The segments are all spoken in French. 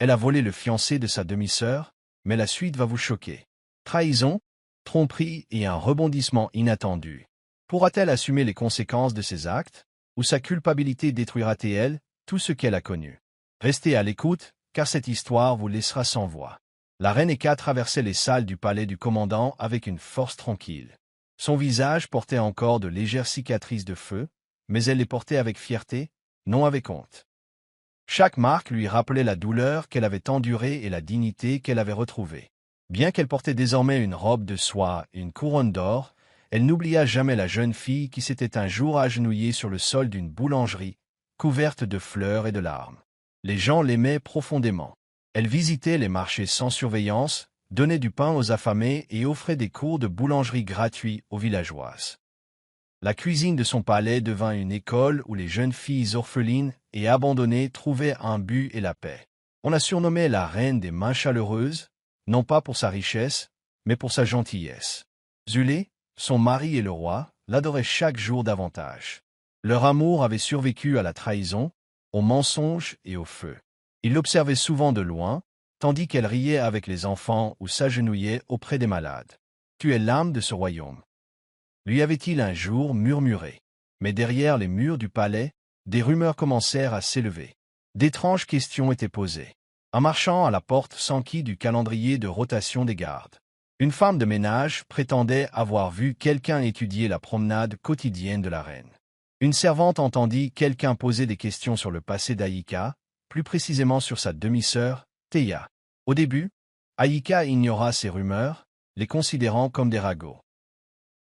Elle a volé le fiancé de sa demi-sœur, mais la suite va vous choquer. Trahison, tromperie et un rebondissement inattendu. Pourra-t-elle assumer les conséquences de ses actes, ou sa culpabilité détruira-t-elle tout ce qu'elle a connu? Restez à l'écoute, car cette histoire vous laissera sans voix. La reine Eka traversait les salles du palais du commandant avec une force tranquille. Son visage portait encore de légères cicatrices de feu, mais elle les portait avec fierté, non avec honte. Chaque marque lui rappelait la douleur qu'elle avait endurée et la dignité qu'elle avait retrouvée. Bien qu'elle portait désormais une robe de soie et une couronne d'or, elle n'oublia jamais la jeune fille qui s'était un jour agenouillée sur le sol d'une boulangerie, couverte de fleurs et de larmes. Les gens l'aimaient profondément. Elle visitait les marchés sans surveillance, donnait du pain aux affamés et offrait des cours de boulangerie gratuits aux villageoises. La cuisine de son palais devint une école où les jeunes filles orphelines et abandonnées trouvaient un but et la paix. On la surnommait la reine des mains chaleureuses, non pas pour sa richesse, mais pour sa gentillesse. Zulé, son mari et le roi, l'adoraient chaque jour davantage. Leur amour avait survécu à la trahison, au mensonge et au feu. Il l'observait souvent de loin, tandis qu'elle riait avec les enfants ou s'agenouillait auprès des malades. « Tu es l'âme de ce royaume. » lui avait-il un jour murmuré. Mais derrière les murs du palais, des rumeurs commencèrent à s'élever. D'étranges questions étaient posées. Un marchand à la porte s'enquit du calendrier de rotation des gardes. Une femme de ménage prétendait avoir vu quelqu'un étudier la promenade quotidienne de la reine. Une servante entendit quelqu'un poser des questions sur le passé d'Aïka, plus précisément sur sa demi-sœur, Théia. Au début, Aïka ignora ces rumeurs, les considérant comme des ragots.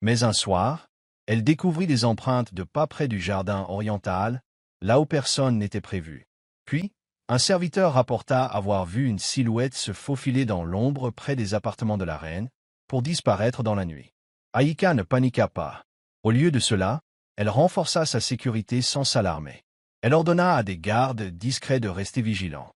Mais un soir, elle découvrit des empreintes de pas près du jardin oriental, là où personne n'était prévu. Puis, un serviteur rapporta avoir vu une silhouette se faufiler dans l'ombre près des appartements de la reine, pour disparaître dans la nuit. Aïka ne paniqua pas. Au lieu de cela, elle renforça sa sécurité sans s'alarmer. Elle ordonna à des gardes discrets de rester vigilants.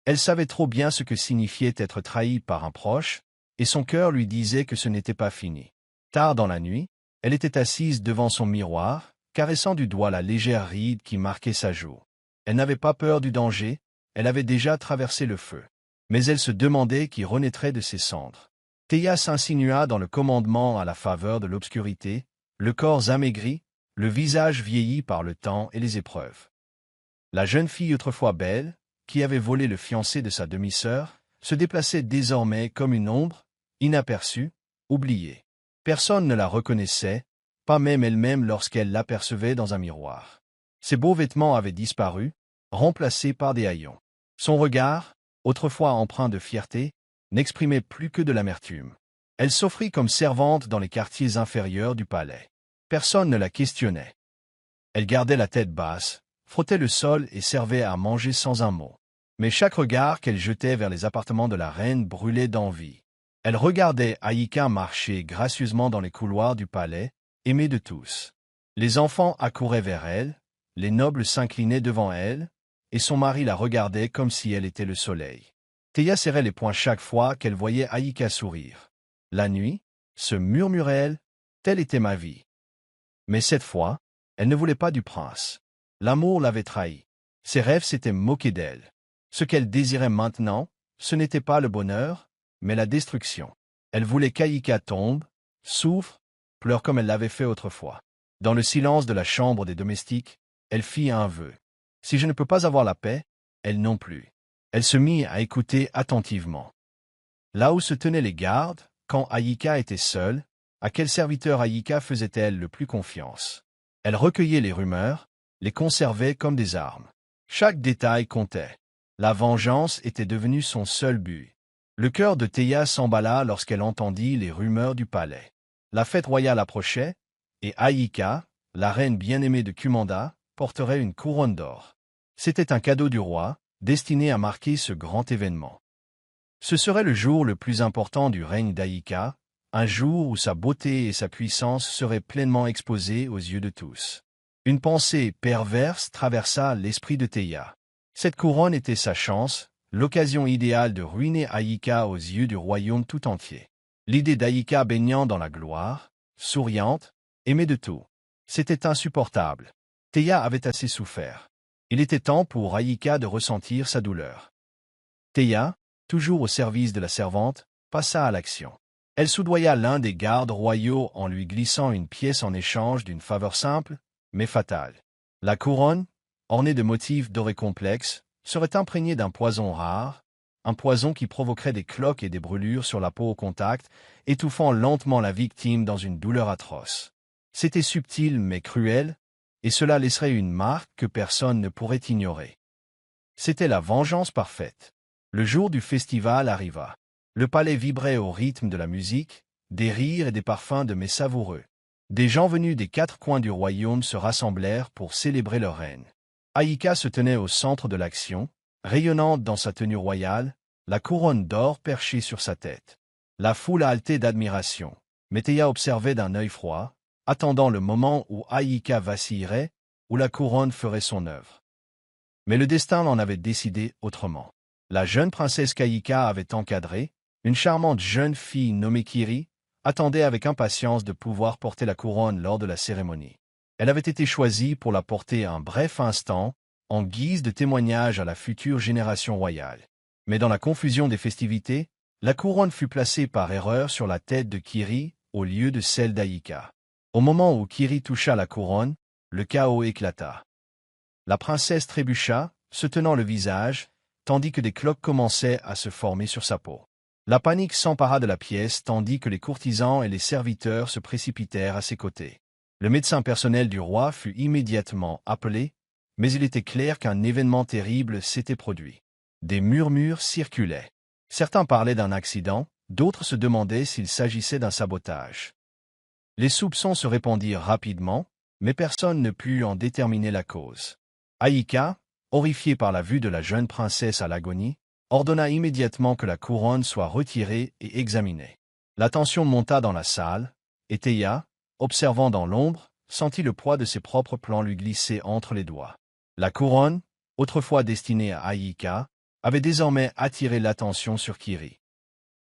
Elle savait trop bien ce que signifiait être trahie par un proche, et son cœur lui disait que ce n'était pas fini. Tard dans la nuit, elle était assise devant son miroir, caressant du doigt la légère ride qui marquait sa joue. Elle n'avait pas peur du danger, elle avait déjà traversé le feu. Mais elle se demandait qui renaîtrait de ses cendres. Théia s'insinua dans le commandement à la faveur de l'obscurité, le corps amaigri, le visage vieilli par le temps et les épreuves. La jeune fille autrefois belle, qui avait volé le fiancé de sa demi-sœur, se déplaçait désormais comme une ombre, inaperçue, oubliée. Personne ne la reconnaissait, pas même elle-même lorsqu'elle l'apercevait dans un miroir. Ses beaux vêtements avaient disparu, remplacés par des haillons. Son regard, autrefois empreint de fierté, n'exprimait plus que de l'amertume. Elle s'offrit comme servante dans les quartiers inférieurs du palais. Personne ne la questionnait. Elle gardait la tête basse, frottait le sol et servait à manger sans un mot. Mais chaque regard qu'elle jetait vers les appartements de la reine brûlait d'envie. Elle regardait Aïka marcher gracieusement dans les couloirs du palais, aimée de tous. Les enfants accouraient vers elle, les nobles s'inclinaient devant elle, et son mari la regardait comme si elle était le soleil. Théia serrait les poings chaque fois qu'elle voyait Aïka sourire. La nuit, se murmurait-elle, telle était ma vie. Mais cette fois, elle ne voulait pas du prince. L'amour l'avait trahie. Ses rêves s'étaient moqués d'elle. Ce qu'elle désirait maintenant, ce n'était pas le bonheur, mais la destruction. Elle voulait qu'Aïka tombe, souffre, pleure comme elle l'avait fait autrefois. Dans le silence de la chambre des domestiques, elle fit un vœu. Si je ne peux pas avoir la paix, elle non plus. Elle se mit à écouter attentivement. Là où se tenaient les gardes, quand Aïka était seule, à quel serviteur Aïka faisait-elle le plus confiance? Elle recueillait les rumeurs, les conservait comme des armes. Chaque détail comptait. La vengeance était devenue son seul but. Le cœur de Théia s'emballa lorsqu'elle entendit les rumeurs du palais. La fête royale approchait, et Aïka, la reine bien-aimée de Kumanda, porterait une couronne d'or. C'était un cadeau du roi, destiné à marquer ce grand événement. Ce serait le jour le plus important du règne d'Aïka, un jour où sa beauté et sa puissance seraient pleinement exposées aux yeux de tous. Une pensée perverse traversa l'esprit de Théia. Cette couronne était sa chance, l'occasion idéale de ruiner Aïka aux yeux du royaume tout entier. L'idée d'Aïka baignant dans la gloire, souriante, aimée de tout. C'était insupportable. Théia avait assez souffert. Il était temps pour Aïka de ressentir sa douleur. Teia, toujours au service de la servante, passa à l'action. Elle soudoya l'un des gardes royaux en lui glissant une pièce en échange d'une faveur simple, mais fatale. La couronne, ornée de motifs dorés complexes, serait imprégnée d'un poison rare, un poison qui provoquerait des cloques et des brûlures sur la peau au contact, étouffant lentement la victime dans une douleur atroce. C'était subtil mais cruel, et cela laisserait une marque que personne ne pourrait ignorer. C'était la vengeance parfaite. Le jour du festival arriva. Le palais vibrait au rythme de la musique, des rires et des parfums de mets savoureux. Des gens venus des quatre coins du royaume se rassemblèrent pour célébrer leur reine. Aïka se tenait au centre de l'action, rayonnante dans sa tenue royale, la couronne d'or perchée sur sa tête. La foule haletait d'admiration, mais Teia observait d'un œil froid, attendant le moment où Aïka vacillerait, où la couronne ferait son œuvre. Mais le destin en avait décidé autrement. La jeune princesse qu'Aïka avait encadrée, une charmante jeune fille nommée Kiri, attendait avec impatience de pouvoir porter la couronne lors de la cérémonie. Elle avait été choisie pour la porter un bref instant, en guise de témoignage à la future génération royale. Mais dans la confusion des festivités, la couronne fut placée par erreur sur la tête de Kiri au lieu de celle d'Aïka. Au moment où Kiri toucha la couronne, le chaos éclata. La princesse trébucha, se tenant le visage, tandis que des cloques commençaient à se former sur sa peau. La panique s'empara de la pièce tandis que les courtisans et les serviteurs se précipitèrent à ses côtés. Le médecin personnel du roi fut immédiatement appelé, mais il était clair qu'un événement terrible s'était produit. Des murmures circulaient. Certains parlaient d'un accident, d'autres se demandaient s'il s'agissait d'un sabotage. Les soupçons se répandirent rapidement, mais personne ne put en déterminer la cause. Aïka, horrifiée par la vue de la jeune princesse à l'agonie, ordonna immédiatement que la couronne soit retirée et examinée. La tension monta dans la salle, et Teia, observant dans l'ombre, sentit le poids de ses propres plans lui glisser entre les doigts. La couronne, autrefois destinée à Aïka, avait désormais attiré l'attention sur Kiri.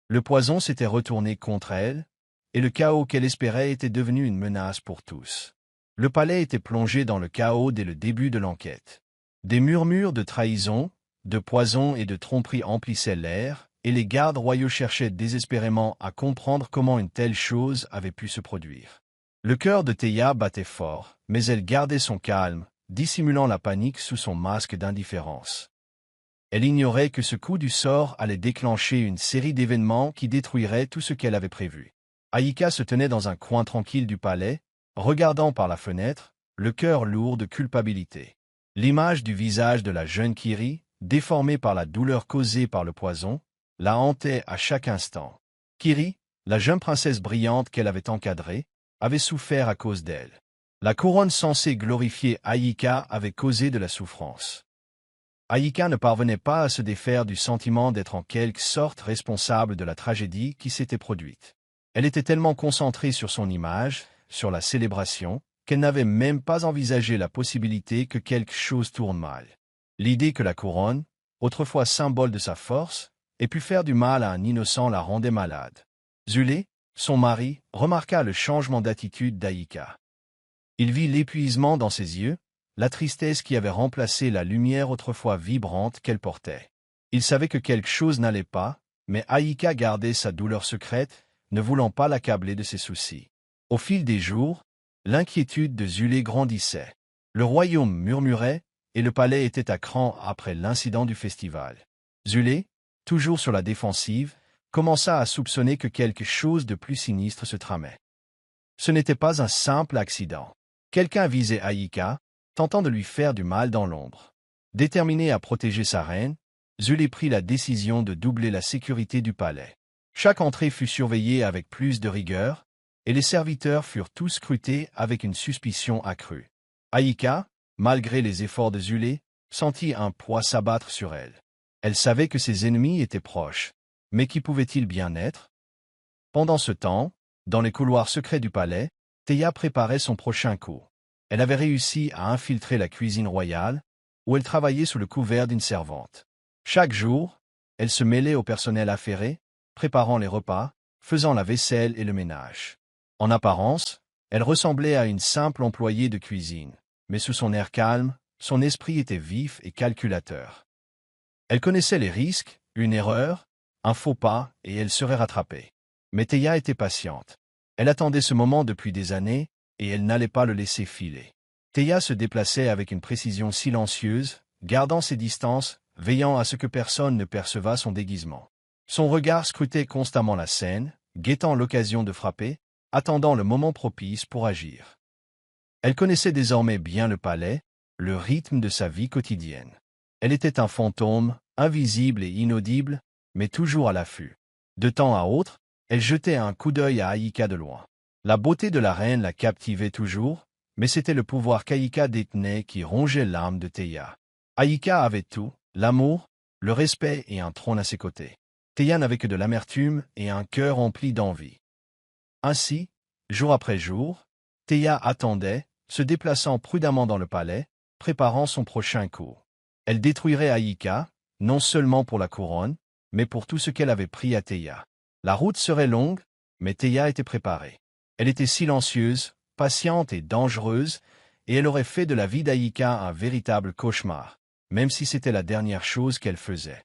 Le poison s'était retourné contre elle, et le chaos qu'elle espérait était devenu une menace pour tous. Le palais était plongé dans le chaos dès le début de l'enquête. Des murmures de trahison, de poison et de tromperie emplissaient l'air, et les gardes royaux cherchaient désespérément à comprendre comment une telle chose avait pu se produire. Le cœur de Teia battait fort, mais elle gardait son calme, dissimulant la panique sous son masque d'indifférence. Elle ignorait que ce coup du sort allait déclencher une série d'événements qui détruiraient tout ce qu'elle avait prévu. Aïka se tenait dans un coin tranquille du palais, regardant par la fenêtre, le cœur lourd de culpabilité. L'image du visage de la jeune Kiri, déformée par la douleur causée par le poison, la hantait à chaque instant. Kiri, la jeune princesse brillante qu'elle avait encadrée, avait souffert à cause d'elle. La couronne censée glorifier Aïka avait causé de la souffrance. Aïka ne parvenait pas à se défaire du sentiment d'être en quelque sorte responsable de la tragédie qui s'était produite. Elle était tellement concentrée sur son image, sur la célébration, qu'elle n'avait même pas envisagé la possibilité que quelque chose tourne mal. L'idée que la couronne, autrefois symbole de sa force, ait pu faire du mal à un innocent la rendait malade. Zulé, son mari, remarqua le changement d'attitude d'Aïka. Il vit l'épuisement dans ses yeux, la tristesse qui avait remplacé la lumière autrefois vibrante qu'elle portait. Il savait que quelque chose n'allait pas, mais Aïka gardait sa douleur secrète, ne voulant pas l'accabler de ses soucis. Au fil des jours, l'inquiétude de Zulé grandissait. Le royaume murmurait, et le palais était à cran après l'incident du festival. Zulé, toujours sur la défensive, commença à soupçonner que quelque chose de plus sinistre se tramait. Ce n'était pas un simple accident. Quelqu'un visait Aïka, tentant de lui faire du mal dans l'ombre. Déterminé à protéger sa reine, Zulé prit la décision de doubler la sécurité du palais. Chaque entrée fut surveillée avec plus de rigueur, et les serviteurs furent tous scrutés avec une suspicion accrue. Aïka, malgré les efforts de Zulé, sentit un poids s'abattre sur elle. Elle savait que ses ennemis étaient proches, mais qui pouvaient-ils bien être? Pendant ce temps, dans les couloirs secrets du palais, Teia préparait son prochain coup. Elle avait réussi à infiltrer la cuisine royale, où elle travaillait sous le couvert d'une servante. Chaque jour, elle se mêlait au personnel affairé, préparant les repas, faisant la vaisselle et le ménage. En apparence, elle ressemblait à une simple employée de cuisine, mais sous son air calme, son esprit était vif et calculateur. Elle connaissait les risques, Une erreur, un faux pas, et elle serait rattrapée. Mais Théa était patiente. Elle attendait ce moment depuis des années, et elle n'allait pas le laisser filer. Théa se déplaçait avec une précision silencieuse, gardant ses distances, veillant à ce que personne ne percevât son déguisement. Son regard scrutait constamment la scène, guettant l'occasion de frapper, attendant le moment propice pour agir. Elle connaissait désormais bien le palais, le rythme de sa vie quotidienne. Elle était un fantôme, invisible et inaudible, mais toujours à l'affût. De temps à autre, elle jetait un coup d'œil à Aïka de loin. La beauté de la reine la captivait toujours, mais c'était le pouvoir qu'Aïka détenait qui rongeait l'âme de Théa. Aïka avait tout, l'amour, le respect et un trône à ses côtés. Théa n'avait que de l'amertume et un cœur rempli d'envie. Ainsi, jour après jour, Théa attendait, se déplaçant prudemment dans le palais, préparant son prochain coup. Elle détruirait Aïka, non seulement pour la couronne, mais pour tout ce qu'elle avait pris à Théa. La route serait longue, mais Théa était préparée. Elle était silencieuse, patiente et dangereuse, et elle aurait fait de la vie d'Aïka un véritable cauchemar, même si c'était la dernière chose qu'elle faisait.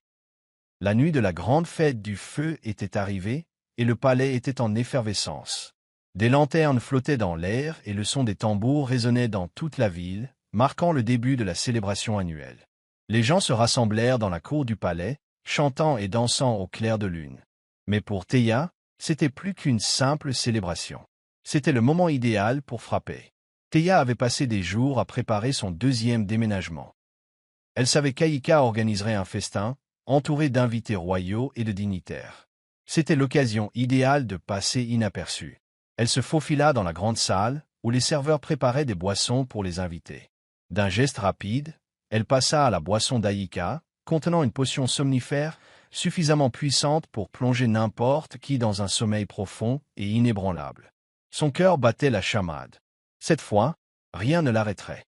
La nuit de la grande fête du feu était arrivée, et le palais était en effervescence. Des lanternes flottaient dans l'air et le son des tambours résonnait dans toute la ville, marquant le début de la célébration annuelle. Les gens se rassemblèrent dans la cour du palais, chantant et dansant au clair de lune. Mais pour Théa, c'était plus qu'une simple célébration. C'était le moment idéal pour frapper. Théa avait passé des jours à préparer son deuxième déménagement. Elle savait qu'Aïka organiserait un festin, entouré d'invités royaux et de dignitaires. C'était l'occasion idéale de passer inaperçue. Elle se faufila dans la grande salle, où les serveurs préparaient des boissons pour les invités. D'un geste rapide, elle passa à la boisson d'Aïka, contenant une potion somnifère suffisamment puissante pour plonger n'importe qui dans un sommeil profond et inébranlable. Son cœur battait la chamade. Cette fois, rien ne l'arrêterait.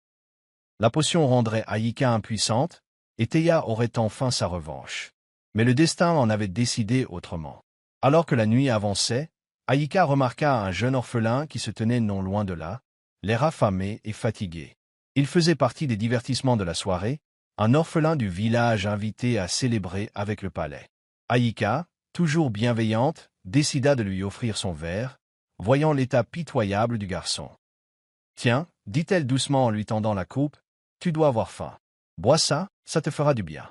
La potion rendrait Aïka impuissante, et Théa aurait enfin sa revanche. Mais le destin en avait décidé autrement. Alors que la nuit avançait, Aïka remarqua un jeune orphelin qui se tenait non loin de là, l'air affamé et fatigué. Il faisait partie des divertissements de la soirée, un orphelin du village invité à célébrer avec le palais. Aïka, toujours bienveillante, décida de lui offrir son verre, voyant l'état pitoyable du garçon. « Tiens, dit-elle doucement en lui tendant la coupe, tu dois avoir faim. Bois ça, ça te fera du bien. »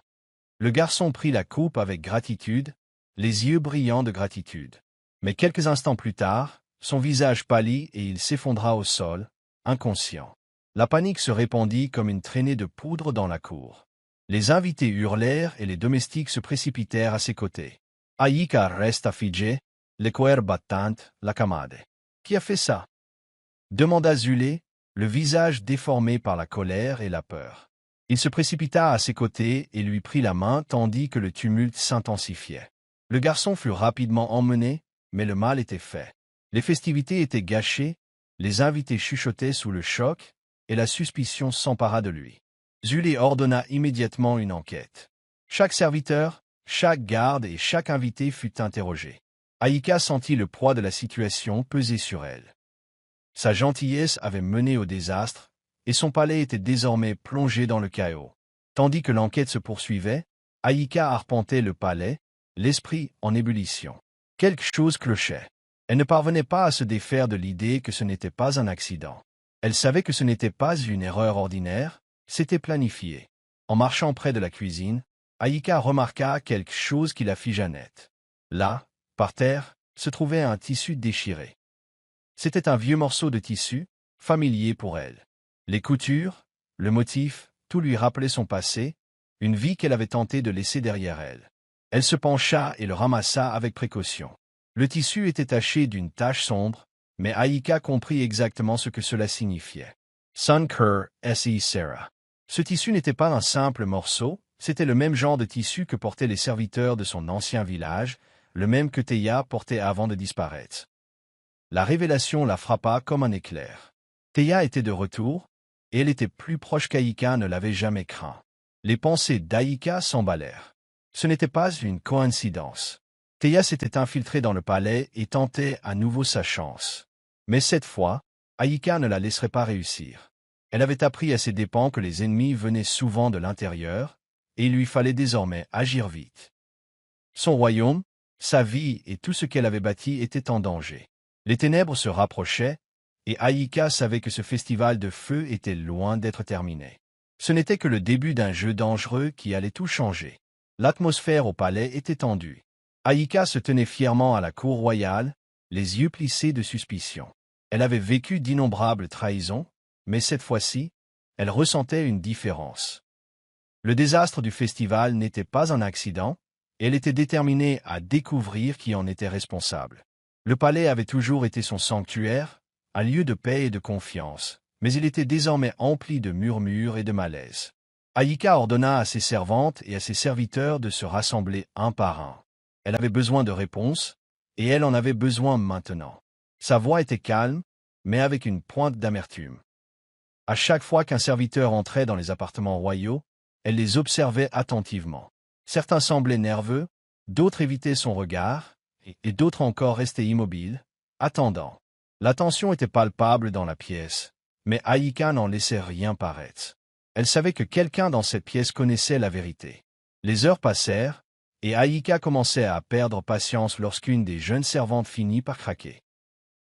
Le garçon prit la coupe avec gratitude, les yeux brillants de gratitude. Mais quelques instants plus tard, son visage pâlit et il s'effondra au sol, inconscient. La panique se répandit comme une traînée de poudre dans la cour. Les invités hurlèrent et les domestiques se précipitèrent à ses côtés. Aïka resta figée, le cœur battant, la camade. « Qui a fait ça ?» demanda Zulé, le visage déformé par la colère et la peur. Il se précipita à ses côtés et lui prit la main tandis que le tumulte s'intensifiait. Le garçon fut rapidement emmené, mais le mal était fait. Les festivités étaient gâchées, les invités chuchotaient sous le choc, et la suspicion s'empara de lui. Zulé ordonna immédiatement une enquête. Chaque serviteur, chaque garde et chaque invité fut interrogé. Aïka sentit le poids de la situation peser sur elle. Sa gentillesse avait mené au désastre, et son palais était désormais plongé dans le chaos. Tandis que l'enquête se poursuivait, Aïka arpentait le palais, l'esprit en ébullition. Quelque chose clochait. Elle ne parvenait pas à se défaire de l'idée que ce n'était pas un accident. Elle savait que ce n'était pas une erreur ordinaire, c'était planifié. En marchant près de la cuisine, Aïka remarqua quelque chose qui la figea net. Là, par terre, se trouvait un tissu déchiré. C'était un vieux morceau de tissu, familier pour elle. Les coutures, le motif, tout lui rappelait son passé, une vie qu'elle avait tenté de laisser derrière elle. Elle se pencha et le ramassa avec précaution. Le tissu était taché d'une tache sombre, mais Aïka comprit exactement ce que cela signifiait. Sunker S.E. Sarah. Ce tissu n'était pas un simple morceau, c'était le même genre de tissu que portaient les serviteurs de son ancien village, le même que Théa portait avant de disparaître. La révélation la frappa comme un éclair. Théa était de retour, et elle était plus proche qu'Aïka ne l'avait jamais craint. Les pensées d'Aïka s'emballèrent. Ce n'était pas une coïncidence. Théa s'était infiltrée dans le palais et tentait à nouveau sa chance. Mais cette fois, Aïka ne la laisserait pas réussir. Elle avait appris à ses dépens que les ennemis venaient souvent de l'intérieur, et il lui fallait désormais agir vite. Son royaume, sa vie et tout ce qu'elle avait bâti étaient en danger. Les ténèbres se rapprochaient, et Aïka savait que ce festival de feu était loin d'être terminé. Ce n'était que le début d'un jeu dangereux qui allait tout changer. L'atmosphère au palais était tendue. Aïka se tenait fièrement à la cour royale, les yeux plissés de suspicion. Elle avait vécu d'innombrables trahisons, mais cette fois-ci, elle ressentait une différence. Le désastre du festival n'était pas un accident, et elle était déterminée à découvrir qui en était responsable. Le palais avait toujours été son sanctuaire, un lieu de paix et de confiance, mais il était désormais empli de murmures et de malaise. Aïka ordonna à ses servantes et à ses serviteurs de se rassembler un par un. Elle avait besoin de réponses, et elle en avait besoin maintenant. Sa voix était calme, mais avec une pointe d'amertume. À chaque fois qu'un serviteur entrait dans les appartements royaux, elle les observait attentivement. Certains semblaient nerveux, d'autres évitaient son regard, et d'autres encore restaient immobiles, attendant. La tension était palpable dans la pièce, mais Aïka n'en laissait rien paraître. Elle savait que quelqu'un dans cette pièce connaissait la vérité. Les heures passèrent, et Aïka commençait à perdre patience lorsqu'une des jeunes servantes finit par craquer.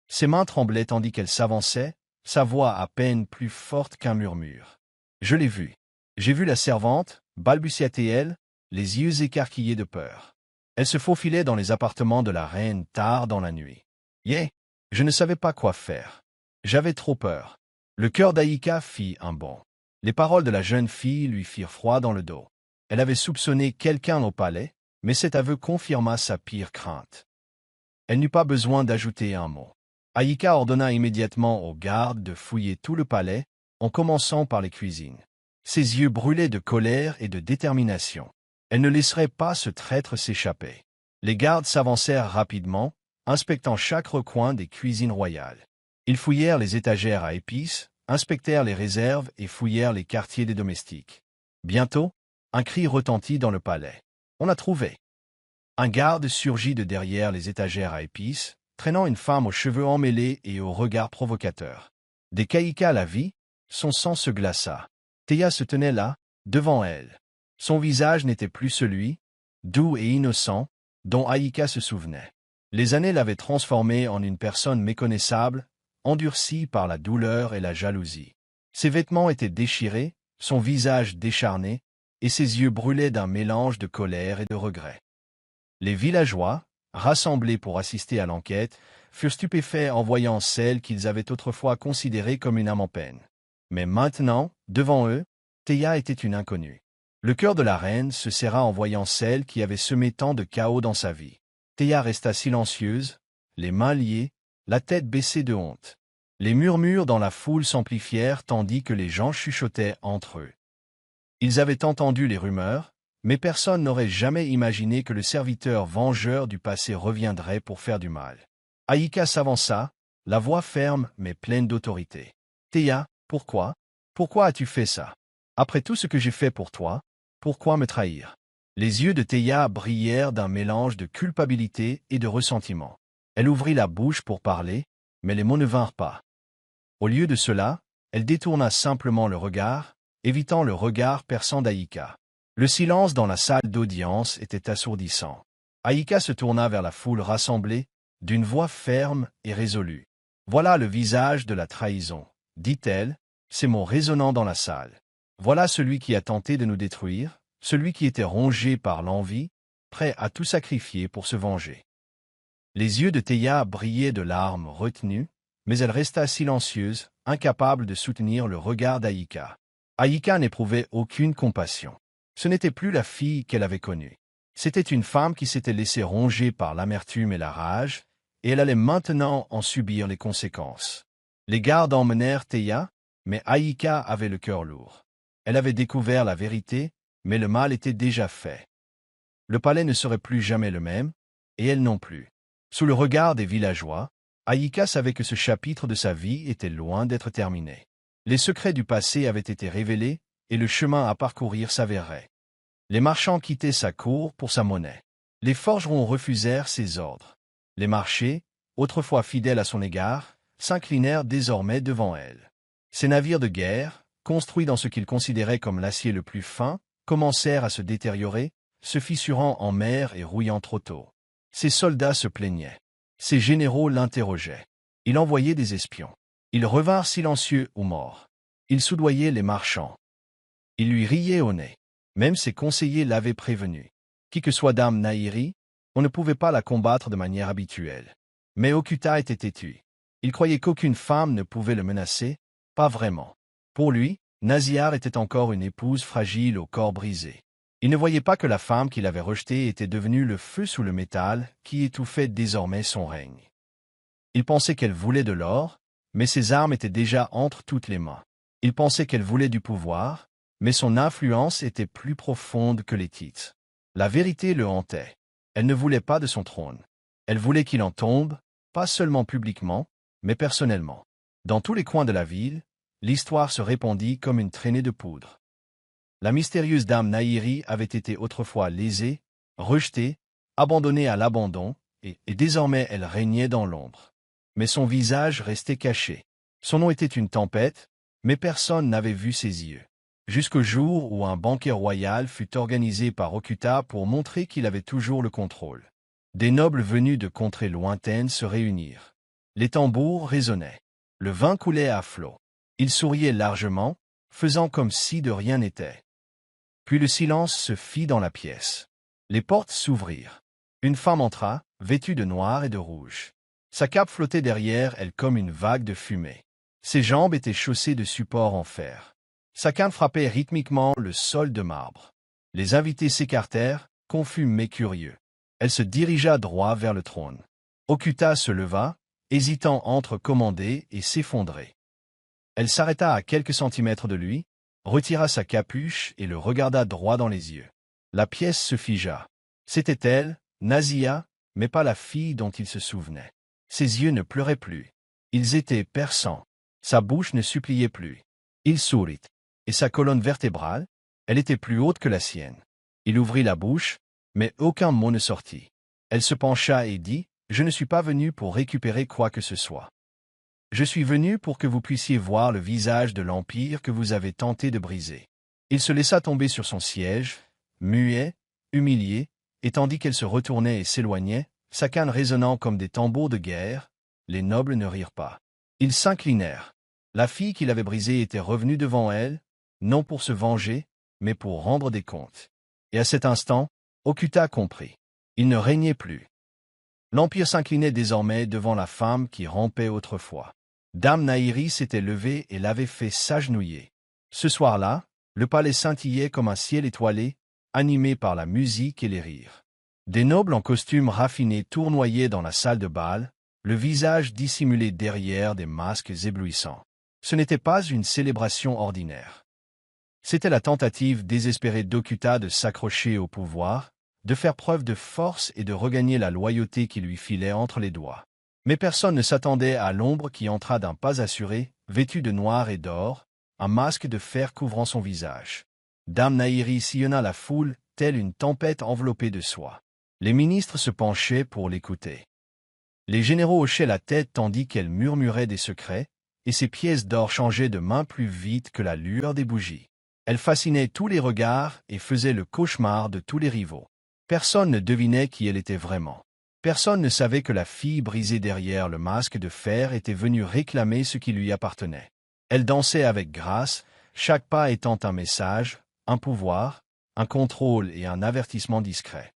Ses mains tremblaient tandis qu'elle s'avançait, sa voix à peine plus forte qu'un murmure. « Je l'ai vue. J'ai vu la servante, balbutia-t-elle, les yeux écarquillés de peur. Elle se faufilait dans les appartements de la reine tard dans la nuit. Je ne savais pas quoi faire. J'avais trop peur. » Le cœur d'Aïka fit un bond. Les paroles de la jeune fille lui firent froid dans le dos. Elle avait soupçonné quelqu'un au palais, mais cet aveu confirma sa pire crainte. Elle n'eut pas besoin d'ajouter un mot. Aïka ordonna immédiatement aux gardes de fouiller tout le palais, en commençant par les cuisines. Ses yeux brûlaient de colère et de détermination. Elle ne laisserait pas ce traître s'échapper. Les gardes s'avancèrent rapidement, inspectant chaque recoin des cuisines royales. Ils fouillèrent les étagères à épices, inspectèrent les réserves et fouillèrent les quartiers des domestiques. Bientôt, un cri retentit dans le palais. « On a trouvé !» Un garde surgit de derrière les étagères à épices, traînant une femme aux cheveux emmêlés et au regard provocateur. Dès qu'Aïka la vit, son sang se glaça. Théa se tenait là, devant elle. Son visage n'était plus celui, doux et innocent, dont Aïka se souvenait. Les années l'avaient transformée en une personne méconnaissable, endurcie par la douleur et la jalousie. Ses vêtements étaient déchirés, son visage décharné, et ses yeux brûlaient d'un mélange de colère et de regret. Les villageois, rassemblés pour assister à l'enquête, furent stupéfaits en voyant celle qu'ils avaient autrefois considérée comme une âme en peine. Mais maintenant, devant eux, Théa était une inconnue. Le cœur de la reine se serra en voyant celle qui avait semé tant de chaos dans sa vie. Théa resta silencieuse, les mains liées, la tête baissée de honte. Les murmures dans la foule s'amplifièrent tandis que les gens chuchotaient entre eux. Ils avaient entendu les rumeurs, mais personne n'aurait jamais imaginé que le serviteur vengeur du passé reviendrait pour faire du mal. Aïka s'avança, la voix ferme mais pleine d'autorité. « Théa, pourquoi? Pourquoi as-tu fait ça? Après tout ce que j'ai fait pour toi, pourquoi me trahir ?» Les yeux de Théa brillèrent d'un mélange de culpabilité et de ressentiment. Elle ouvrit la bouche pour parler, mais les mots ne vinrent pas. Au lieu de cela, elle détourna simplement le regard, évitant le regard perçant d'Aïka. Le silence dans la salle d'audience était assourdissant. Aïka se tourna vers la foule rassemblée, d'une voix ferme et résolue. « Voilà le visage de la trahison, » dit-elle, ces mots résonnant dans la salle. « Voilà celui qui a tenté de nous détruire, celui qui était rongé par l'envie, prêt à tout sacrifier pour se venger. » Les yeux de Théa brillaient de larmes retenues, mais elle resta silencieuse, incapable de soutenir le regard d'Aïka. Aïka n'éprouvait aucune compassion. Ce n'était plus la fille qu'elle avait connue. C'était une femme qui s'était laissée ronger par l'amertume et la rage, et elle allait maintenant en subir les conséquences. Les gardes emmenèrent Théa, mais Aïka avait le cœur lourd. Elle avait découvert la vérité, mais le mal était déjà fait. Le palais ne serait plus jamais le même, et elle non plus. Sous le regard des villageois, Aïka savait que ce chapitre de sa vie était loin d'être terminé. Les secrets du passé avaient été révélés, et le chemin à parcourir s'avérait. Les marchands quittaient sa cour pour sa monnaie. Les forgerons refusèrent ses ordres. Les marchés, autrefois fidèles à son égard, s'inclinèrent désormais devant elle. Ses navires de guerre, construits dans ce qu'ils considéraient comme l'acier le plus fin, commencèrent à se détériorer, se fissurant en mer et rouillant trop tôt. Ses soldats se plaignaient. Ses généraux l'interrogeaient. Il envoyait des espions. Ils revinrent silencieux ou morts. Il soudoyait les marchands. Il lui riait au nez. Même ses conseillers l'avaient prévenu. Qui que soit Dame Nahiri, on ne pouvait pas la combattre de manière habituelle. Mais Okuta était têtu. Il croyait qu'aucune femme ne pouvait le menacer, pas vraiment. Pour lui, Naziar était encore une épouse fragile au corps brisé. Il ne voyait pas que la femme qu'il avait rejetée était devenue le feu sous le métal qui étouffait désormais son règne. Il pensait qu'elle voulait de l'or, mais ses armes étaient déjà entre toutes les mains. Il pensait qu'elle voulait du pouvoir, mais son influence était plus profonde que les titres. La vérité le hantait. Elle ne voulait pas de son trône. Elle voulait qu'il en tombe, pas seulement publiquement, mais personnellement. Dans tous les coins de la ville, l'histoire se répandit comme une traînée de poudre. La mystérieuse Dame Nahiri avait été autrefois lésée, rejetée, abandonnée à l'abandon, et désormais elle régnait dans l'ombre. Mais son visage restait caché. Son nom était une tempête, mais personne n'avait vu ses yeux. Jusqu'au jour où un banquet royal fut organisé par Okuta pour montrer qu'il avait toujours le contrôle. Des nobles venus de contrées lointaines se réunirent. Les tambours résonnaient. Le vin coulait à flot. Il souriait largement, faisant comme si de rien n'était. Puis le silence se fit dans la pièce. Les portes s'ouvrirent. Une femme entra, vêtue de noir et de rouge. Sa cape flottait derrière elle comme une vague de fumée. Ses jambes étaient chaussées de supports en fer. Sa canne frappait rythmiquement le sol de marbre. Les invités s'écartèrent, confus mais curieux. Elle se dirigea droit vers le trône. Okuta se leva, hésitant entre commander et s'effondrer. Elle s'arrêta à quelques centimètres de lui, retira sa capuche et le regarda droit dans les yeux. La pièce se figea. C'était elle, Nazia, mais pas la fille dont il se souvenait. Ses yeux ne pleuraient plus. Ils étaient perçants. Sa bouche ne suppliait plus. Il sourit. Et sa colonne vertébrale, elle était plus haute que la sienne. Il ouvrit la bouche, mais aucun mot ne sortit. Elle se pencha et dit, « Je ne suis pas venu pour récupérer quoi que ce soit. Je suis venu pour que vous puissiez voir le visage de l'Empire que vous avez tenté de briser. » Il se laissa tomber sur son siège, muet, humilié, et tandis qu'elle se retournait et s'éloignait, sa canne résonnant comme des tambours de guerre, les nobles ne rirent pas. Ils s'inclinèrent. La fille qu'il avait brisée était revenue devant elle, non pour se venger, mais pour rendre des comptes. Et à cet instant, Okuta comprit. Il ne régnait plus. L'Empire s'inclinait désormais devant la femme qui rampait autrefois. Dame Nahiri s'était levée et l'avait fait s'agenouiller. Ce soir-là, le palais scintillait comme un ciel étoilé, animé par la musique et les rires. Des nobles en costume raffiné tournoyaient dans la salle de bal, le visage dissimulé derrière des masques éblouissants. Ce n'était pas une célébration ordinaire. C'était la tentative désespérée d'Okuta de s'accrocher au pouvoir, de faire preuve de force et de regagner la loyauté qui lui filait entre les doigts. Mais personne ne s'attendait à l'ombre qui entra d'un pas assuré, vêtue de noir et d'or, un masque de fer couvrant son visage. Dame Nahiri sillonna la foule, telle une tempête enveloppée de soie. Les ministres se penchaient pour l'écouter. Les généraux hochaient la tête tandis qu'elle murmurait des secrets, et ses pièces d'or changeaient de main plus vite que la lueur des bougies. Elle fascinait tous les regards et faisait le cauchemar de tous les rivaux. Personne ne devinait qui elle était vraiment. Personne ne savait que la fille brisée derrière le masque de fer était venue réclamer ce qui lui appartenait. Elle dansait avec grâce, chaque pas étant un message, un pouvoir, un contrôle et un avertissement discret.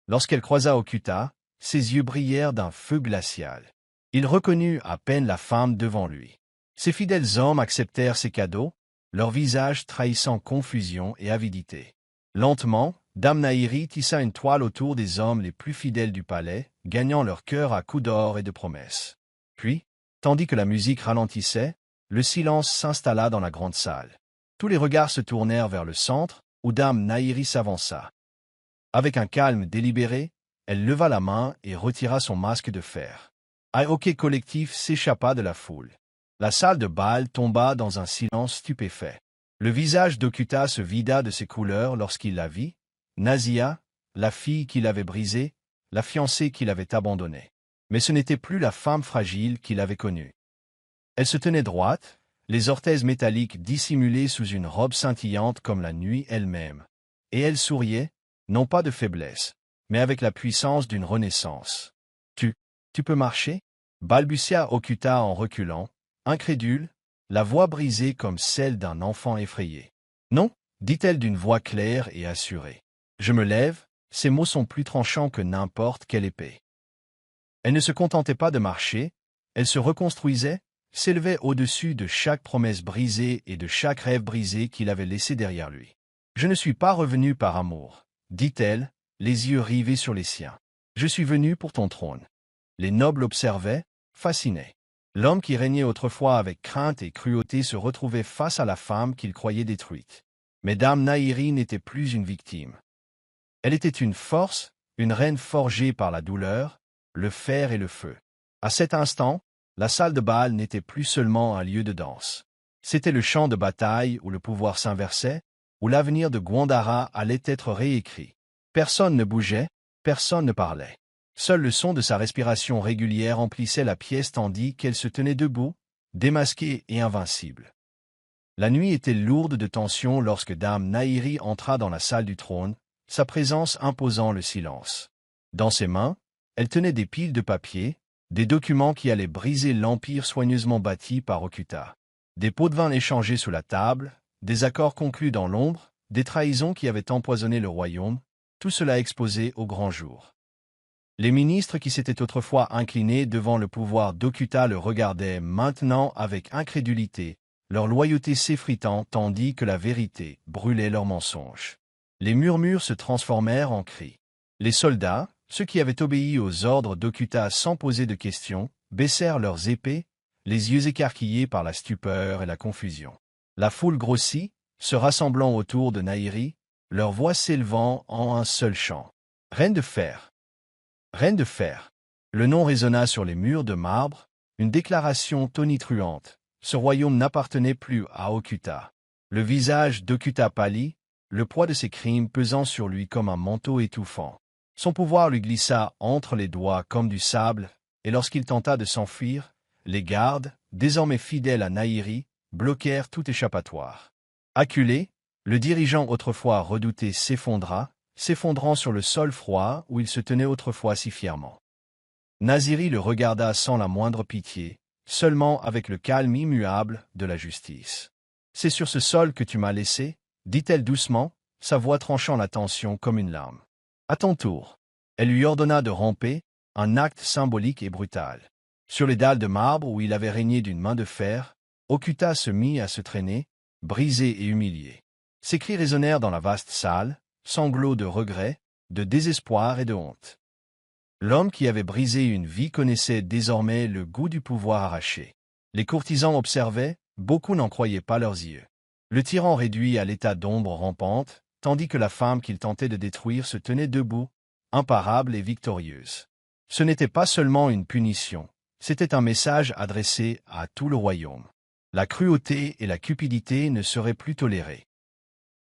Lorsqu'elle croisa Okuta, ses yeux brillèrent d'un feu glacial. Il reconnut à peine la femme devant lui. Ses fidèles hommes acceptèrent ses cadeaux, leurs visages trahissant confusion et avidité. Lentement, Dame Nahiri tissa une toile autour des hommes les plus fidèles du palais, gagnant leur cœur à coups d'or et de promesses. Puis, tandis que la musique ralentissait, le silence s'installa dans la grande salle. Tous les regards se tournèrent vers le centre, où Dame Nahiri s'avança. Avec un calme délibéré, elle leva la main et retira son masque de fer. Un hoquet collectif s'échappa de la foule. La salle de bal tomba dans un silence stupéfait. Le visage d'Okuta se vida de ses couleurs lorsqu'il la vit, Nazia, la fille qu'il avait brisée, la fiancée qu'il avait abandonnée. Mais ce n'était plus la femme fragile qu'il avait connue. Elle se tenait droite, les orthèses métalliques dissimulées sous une robe scintillante comme la nuit elle-même. Et elle souriait, non pas de faiblesse, mais avec la puissance d'une renaissance. Tu peux marcher? Balbutia Okuta en reculant, incrédule, la voix brisée comme celle d'un enfant effrayé. Non, dit-elle d'une voix claire et assurée. Je me lève, ces mots sont plus tranchants que n'importe quelle épée. Elle ne se contentait pas de marcher, elle se reconstruisait, s'élevait au-dessus de chaque promesse brisée et de chaque rêve brisé qu'il avait laissé derrière lui. Je ne suis pas revenue par amour, dit-elle, les yeux rivés sur les siens. Je suis venue pour ton trône. Les nobles observaient, fascinés. L'homme qui régnait autrefois avec crainte et cruauté se retrouvait face à la femme qu'il croyait détruite. Mais Dame Nahiri n'était plus une victime. Elle était une force, une reine forgée par la douleur, le fer et le feu. À cet instant, la salle de bal n'était plus seulement un lieu de danse. C'était le champ de bataille où le pouvoir s'inversait, où l'avenir de Gwandara allait être réécrit. Personne ne bougeait, personne ne parlait. Seul le son de sa respiration régulière emplissait la pièce tandis qu'elle se tenait debout, démasquée et invincible. La nuit était lourde de tension lorsque Dame Nahiri entra dans la salle du trône, sa présence imposant le silence. Dans ses mains, elle tenait des piles de papier, des documents qui allaient briser l'empire soigneusement bâti par Okuta. Des pots de vin échangés sous la table, des accords conclus dans l'ombre, des trahisons qui avaient empoisonné le royaume, tout cela exposé au grand jour. Les ministres qui s'étaient autrefois inclinés devant le pouvoir d'Okuta le regardaient maintenant avec incrédulité, leur loyauté s'effritant tandis que la vérité brûlait leurs mensonges. Les murmures se transformèrent en cris. Les soldats, ceux qui avaient obéi aux ordres d'Okuta sans poser de questions, baissèrent leurs épées, les yeux écarquillés par la stupeur et la confusion. La foule grossit, se rassemblant autour de Nahiri, leurs voix s'élevant en un seul chant. « Reine de fer ! Reine de fer !» Le nom résonna sur les murs de marbre, une déclaration tonitruante. Ce royaume n'appartenait plus à Okuta. Le visage d'Okuta pâlit, le poids de ses crimes pesant sur lui comme un manteau étouffant. Son pouvoir lui glissa entre les doigts comme du sable, et lorsqu'il tenta de s'enfuir, les gardes, désormais fidèles à Nahiri, bloquèrent tout échappatoire. Acculé, le dirigeant autrefois redouté s'effondrant sur le sol froid où il se tenait autrefois si fièrement. Nahiri le regarda sans la moindre pitié, seulement avec le calme immuable de la justice. « C'est sur ce sol que tu m'as laissé » dit-elle doucement, sa voix tranchant la tension comme une lame. « À ton tour. » Elle lui ordonna de ramper, un acte symbolique et brutal. Sur les dalles de marbre où il avait régné d'une main de fer, Okuta se mit à se traîner, brisé et humilié. Ses cris résonnèrent dans la vaste salle, sanglots de regret, de désespoir et de honte. L'homme qui avait brisé une vie connaissait désormais le goût du pouvoir arraché. Les courtisans observaient, beaucoup n'en croyaient pas leurs yeux. Le tyran réduit à l'état d'ombre rampante, tandis que la femme qu'il tentait de détruire se tenait debout, imparable et victorieuse. Ce n'était pas seulement une punition, c'était un message adressé à tout le royaume. La cruauté et la cupidité ne seraient plus tolérées.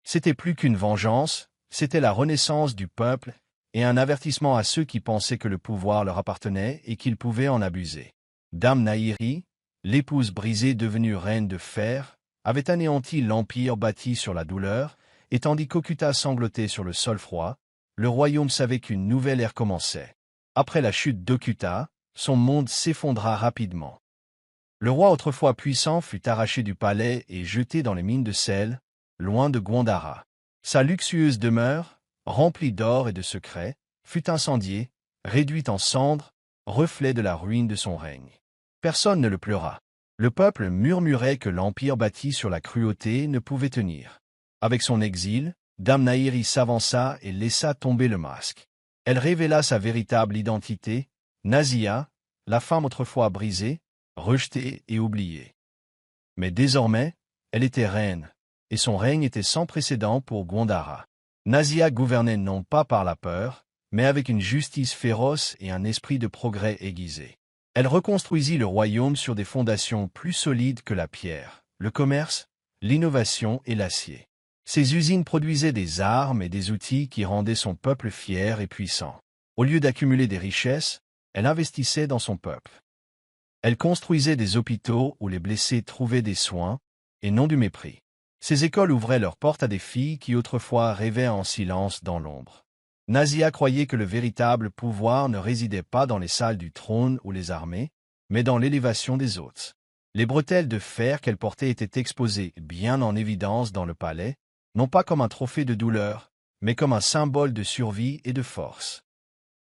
C'était plus qu'une vengeance, c'était la renaissance du peuple et un avertissement à ceux qui pensaient que le pouvoir leur appartenait et qu'ils pouvaient en abuser. Dame Nahiri, l'épouse brisée devenue reine de fer, avait anéanti l'empire bâti sur la douleur, et tandis qu'Okuta sanglotait sur le sol froid, le royaume savait qu'une nouvelle ère commençait. Après la chute d'Okuta, son monde s'effondra rapidement. Le roi autrefois puissant fut arraché du palais et jeté dans les mines de sel, loin de Gwandara. Sa luxueuse demeure, remplie d'or et de secrets, fut incendiée, réduite en cendres, reflet de la ruine de son règne. Personne ne le pleura. Le peuple murmurait que l'empire bâti sur la cruauté ne pouvait tenir. Avec son exil, Dame Nahiri s'avança et laissa tomber le masque. Elle révéla sa véritable identité, Nazia, la femme autrefois brisée, rejetée et oubliée. Mais désormais, elle était reine, et son règne était sans précédent pour Gwandara. Nazia gouvernait non pas par la peur, mais avec une justice féroce et un esprit de progrès aiguisé. Elle reconstruisit le royaume sur des fondations plus solides que la pierre, le commerce, l'innovation et l'acier. Ses usines produisaient des armes et des outils qui rendaient son peuple fier et puissant. Au lieu d'accumuler des richesses, elle investissait dans son peuple. Elle construisait des hôpitaux où les blessés trouvaient des soins, et non du mépris. Ces écoles ouvraient leurs portes à des filles qui autrefois rêvaient en silence dans l'ombre. Nazia croyait que le véritable pouvoir ne résidait pas dans les salles du trône ou les armées, mais dans l'élévation des hôtes. Les bretelles de fer qu'elle portait étaient exposées bien en évidence dans le palais, non pas comme un trophée de douleur, mais comme un symbole de survie et de force.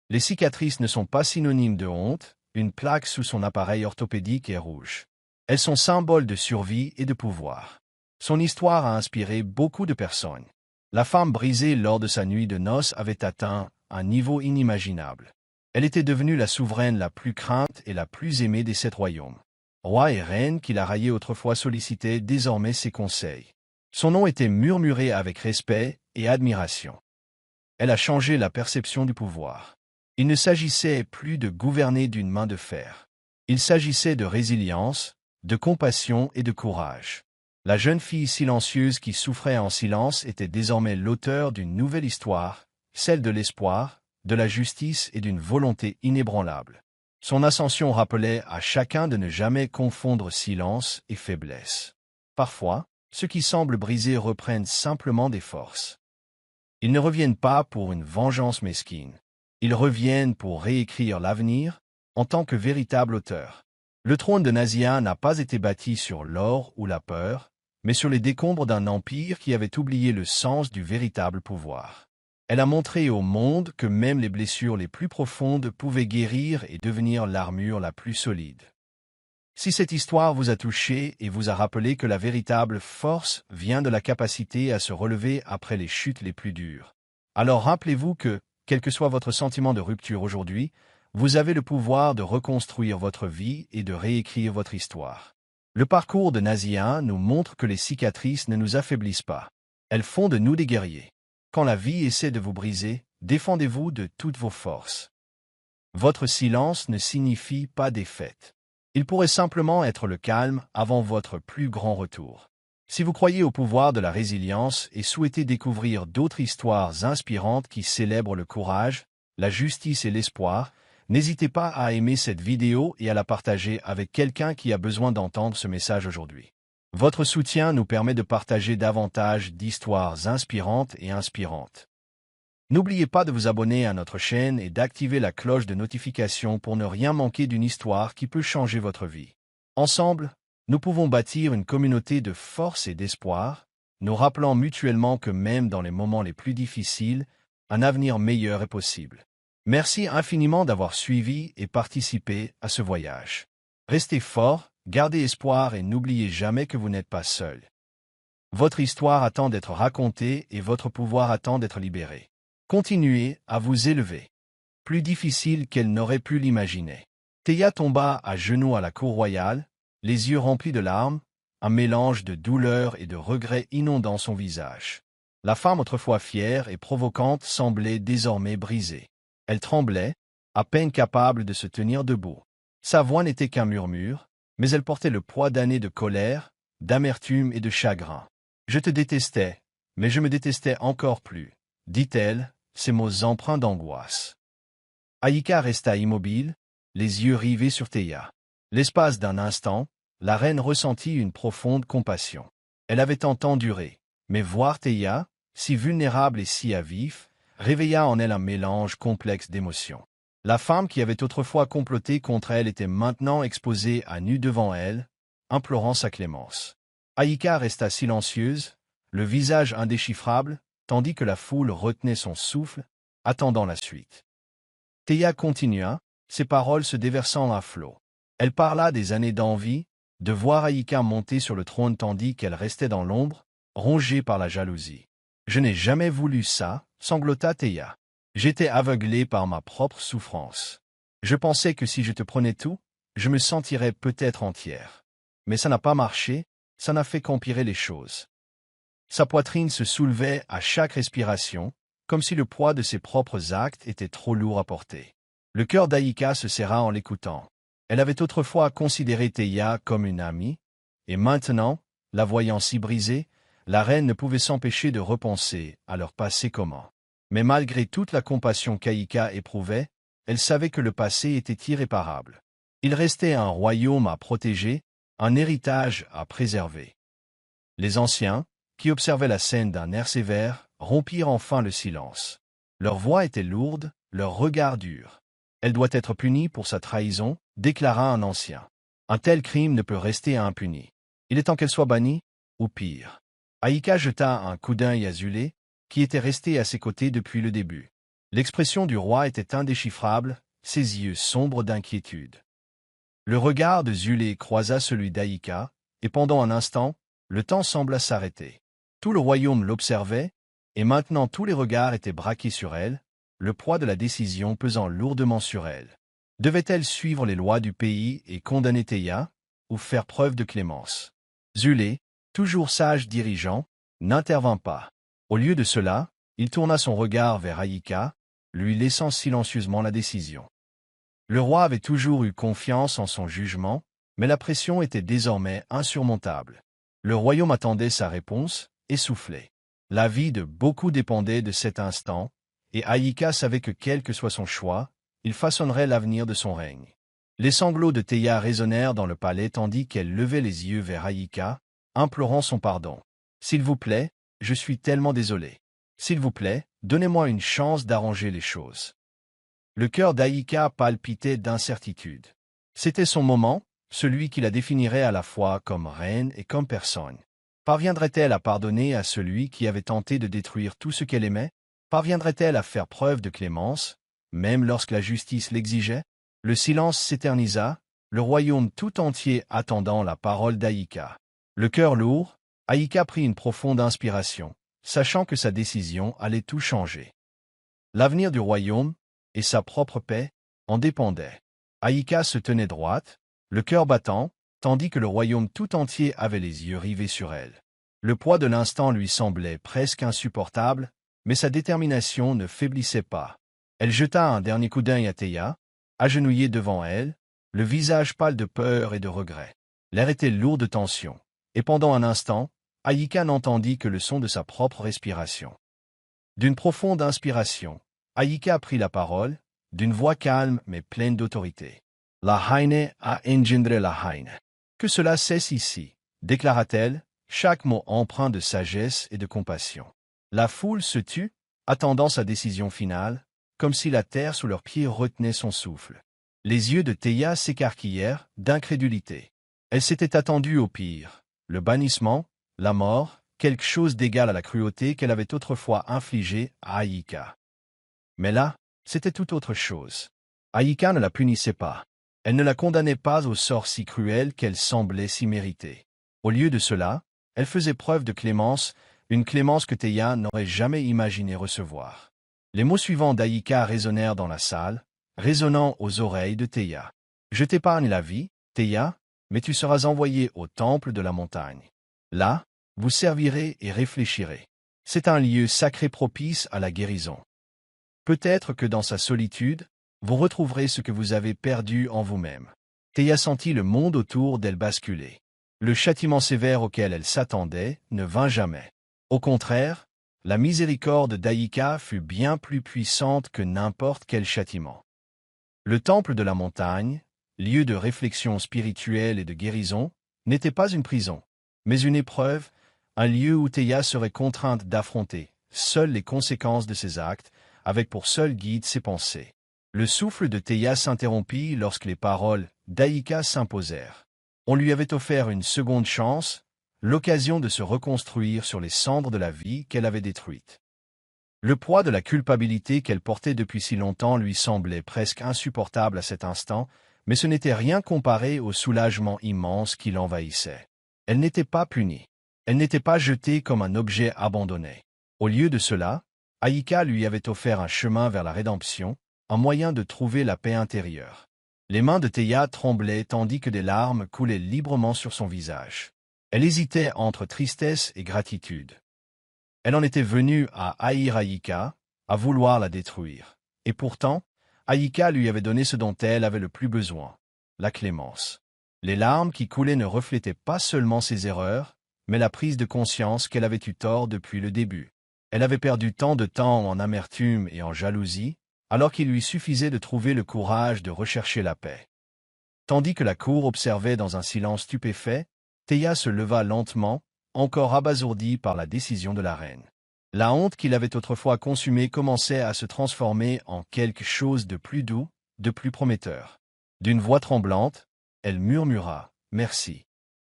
Les cicatrices ne sont pas synonymes de honte, une plaque sous son appareil orthopédique est rouge. Elles sont symboles de survie et de pouvoir. Son histoire a inspiré beaucoup de personnes. La femme brisée lors de sa nuit de noces avait atteint un niveau inimaginable. Elle était devenue la souveraine la plus crainte et la plus aimée des 7 royaumes. Rois et reines qui la raillaient autrefois sollicitaient désormais ses conseils. Son nom était murmuré avec respect et admiration. Elle a changé la perception du pouvoir. Il ne s'agissait plus de gouverner d'une main de fer. Il s'agissait de résilience, de compassion et de courage. La jeune fille silencieuse qui souffrait en silence était désormais l'auteur d'une nouvelle histoire, celle de l'espoir, de la justice et d'une volonté inébranlable. Son ascension rappelait à chacun de ne jamais confondre silence et faiblesse. Parfois, ceux qui semblent brisés reprennent simplement des forces. Ils ne reviennent pas pour une vengeance mesquine. Ils reviennent pour réécrire l'avenir en tant que véritable auteur. Le trône de Nazia n'a pas été bâti sur l'or ou la peur, mais sur les décombres d'un empire qui avait oublié le sens du véritable pouvoir. Elle a montré au monde que même les blessures les plus profondes pouvaient guérir et devenir l'armure la plus solide. Si cette histoire vous a touché et vous a rappelé que la véritable force vient de la capacité à se relever après les chutes les plus dures, alors rappelez-vous que, quel que soit votre sentiment de rupture aujourd'hui, vous avez le pouvoir de reconstruire votre vie et de réécrire votre histoire. Le parcours de Nazia nous montre que les cicatrices ne nous affaiblissent pas. Elles font de nous des guerriers. Quand la vie essaie de vous briser, défendez-vous de toutes vos forces. Votre silence ne signifie pas défaite. Il pourrait simplement être le calme avant votre plus grand retour. Si vous croyez au pouvoir de la résilience et souhaitez découvrir d'autres histoires inspirantes qui célèbrent le courage, la justice et l'espoir, n'hésitez pas à aimer cette vidéo et à la partager avec quelqu'un qui a besoin d'entendre ce message aujourd'hui. Votre soutien nous permet de partager davantage d'histoires inspirantes et inspirantes. N'oubliez pas de vous abonner à notre chaîne et d'activer la cloche de notification pour ne rien manquer d'une histoire qui peut changer votre vie. Ensemble, nous pouvons bâtir une communauté de force et d'espoir, nous rappelant mutuellement que même dans les moments les plus difficiles, un avenir meilleur est possible. Merci infiniment d'avoir suivi et participé à ce voyage. Restez forts, gardez espoir et n'oubliez jamais que vous n'êtes pas seul. Votre histoire attend d'être racontée et votre pouvoir attend d'être libéré. Continuez à vous élever. Plus difficile qu'elle n'aurait pu l'imaginer. Théa tomba à genoux à la cour royale, les yeux remplis de larmes, un mélange de douleur et de regret inondant son visage. La femme autrefois fière et provocante semblait désormais brisée. Elle tremblait, à peine capable de se tenir debout. Sa voix n'était qu'un murmure, mais elle portait le poids d'années de colère, d'amertume et de chagrin. « Je te détestais, mais je me détestais encore plus », dit-elle, ses mots empreints d'angoisse. Aïka resta immobile, les yeux rivés sur Théa. L'espace d'un instant, la reine ressentit une profonde compassion. Elle avait tant enduré, mais voir Théa, si vulnérable et si à vif, réveilla en elle un mélange complexe d'émotions. La femme qui avait autrefois comploté contre elle était maintenant exposée à nu devant elle, implorant sa clémence. Aïka resta silencieuse, le visage indéchiffrable, tandis que la foule retenait son souffle, attendant la suite. Théa continua, ses paroles se déversant à flots. Elle parla des années d'envie, de voir Aïka monter sur le trône tandis qu'elle restait dans l'ombre, rongée par la jalousie. « Je n'ai jamais voulu ça », sanglota Théa. « J'étais aveuglée par ma propre souffrance. Je pensais que si je te prenais tout, je me sentirais peut-être entière. Mais ça n'a pas marché, ça n'a fait qu'empirer les choses. » Sa poitrine se soulevait à chaque respiration, comme si le poids de ses propres actes était trop lourd à porter. Le cœur d'Aïka se serra en l'écoutant. Elle avait autrefois considéré Théa comme une amie, et maintenant, la voyant si brisée, la reine ne pouvait s'empêcher de repenser à leur passé commun. Mais malgré toute la compassion qu'Aïka éprouvait, elle savait que le passé était irréparable. Il restait un royaume à protéger, un héritage à préserver. Les anciens, qui observaient la scène d'un air sévère, rompirent enfin le silence. Leur voix était lourde, leur regard dur. Elle doit être punie pour sa trahison, déclara un ancien. Un tel crime ne peut rester impuni. Il est temps qu'elle soit bannie, ou pire. Aïka jeta un coup d'œil à Zulé, qui était resté à ses côtés depuis le début. L'expression du roi était indéchiffrable, ses yeux sombres d'inquiétude. Le regard de Zulé croisa celui d'Aïka, et pendant un instant, le temps sembla s'arrêter. Tout le royaume l'observait, et maintenant tous les regards étaient braqués sur elle, le poids de la décision pesant lourdement sur elle. Devait-elle suivre les lois du pays et condamner Théia, ou faire preuve de clémence? Zulé, toujours sage dirigeant, n'intervint pas. Au lieu de cela, il tourna son regard vers Aïka, lui laissant silencieusement la décision. Le roi avait toujours eu confiance en son jugement, mais la pression était désormais insurmontable. Le royaume attendait sa réponse, essoufflé. La vie de beaucoup dépendait de cet instant, et Aïka savait que quel que soit son choix, il façonnerait l'avenir de son règne. Les sanglots de Théia résonnèrent dans le palais tandis qu'elle levait les yeux vers Aïka, implorant son pardon. « S'il vous plaît, je suis tellement désolé. S'il vous plaît, donnez-moi une chance d'arranger les choses. » Le cœur d'Aïka palpitait d'incertitude. C'était son moment, celui qui la définirait à la fois comme reine et comme personne. Parviendrait-elle à pardonner à celui qui avait tenté de détruire tout ce qu'elle aimait? Parviendrait-elle à faire preuve de clémence, même lorsque la justice l'exigeait? Le silence s'éternisa, le royaume tout entier attendant la parole d'Aïka. Le cœur lourd, Aïka prit une profonde inspiration, sachant que sa décision allait tout changer. L'avenir du royaume, et sa propre paix, en dépendaient. Aïka se tenait droite, le cœur battant, tandis que le royaume tout entier avait les yeux rivés sur elle. Le poids de l'instant lui semblait presque insupportable, mais sa détermination ne faiblissait pas. Elle jeta un dernier coup d'œil à Théia, agenouillée devant elle, le visage pâle de peur et de regret. L'air était lourd de tension, et pendant un instant, Aïka n'entendit que le son de sa propre respiration. D'une profonde inspiration, Aïka prit la parole, d'une voix calme mais pleine d'autorité. « La haine a engendré la haine. Que cela cesse ici, déclara-t-elle, chaque mot empreint de sagesse et de compassion. La foule se tut, attendant sa décision finale, comme si la terre sous leurs pieds retenait son souffle. Les yeux de Théia s'écarquillèrent d'incrédulité. Elle s'était attendue au pire, le bannissement, la mort, quelque chose d'égal à la cruauté qu'elle avait autrefois infligée à Aïka. Mais là, c'était tout autre chose. Aïka ne la punissait pas. Elle ne la condamnait pas au sort si cruel qu'elle semblait s'y mériter. Au lieu de cela, elle faisait preuve de clémence, une clémence que Théia n'aurait jamais imaginé recevoir. Les mots suivants d'Aïka résonnèrent dans la salle, résonnant aux oreilles de Théia. « Je t'épargne la vie, Théia, mais tu seras envoyée au temple de la montagne. Là, vous servirez et réfléchirez. C'est un lieu sacré propice à la guérison. Peut-être que dans sa solitude, vous retrouverez ce que vous avez perdu en vous-même. » Théia sentit le monde autour d'elle basculer. Le châtiment sévère auquel elle s'attendait ne vint jamais. Au contraire, la miséricorde d'Aïka fut bien plus puissante que n'importe quel châtiment. Le temple de la montagne, lieu de réflexion spirituelle et de guérison, n'était pas une prison, mais une épreuve, un lieu où Théia serait contrainte d'affronter seules les conséquences de ses actes, avec pour seul guide ses pensées. Le souffle de Théia s'interrompit lorsque les paroles d'Aïka s'imposèrent. On lui avait offert une seconde chance, l'occasion de se reconstruire sur les cendres de la vie qu'elle avait détruite. Le poids de la culpabilité qu'elle portait depuis si longtemps lui semblait presque insupportable à cet instant, mais ce n'était rien comparé au soulagement immense qui l'envahissait. Elle n'était pas punie. Elle n'était pas jetée comme un objet abandonné. Au lieu de cela, Aïka lui avait offert un chemin vers la rédemption, un moyen de trouver la paix intérieure. Les mains de Théia tremblaient tandis que des larmes coulaient librement sur son visage. Elle hésitait entre tristesse et gratitude. Elle en était venue à haïr Aïka, à vouloir la détruire. Et pourtant, Aïka lui avait donné ce dont elle avait le plus besoin, la clémence. Les larmes qui coulaient ne reflétaient pas seulement ses erreurs, mais la prise de conscience qu'elle avait eu tort depuis le début. Elle avait perdu tant de temps en amertume et en jalousie, alors qu'il lui suffisait de trouver le courage de rechercher la paix. Tandis que la cour observait dans un silence stupéfait, Théia se leva lentement, encore abasourdie par la décision de la reine. La honte qu'il avait autrefois consumée commençait à se transformer en quelque chose de plus doux, de plus prometteur. D'une voix tremblante, elle murmura « Merci ».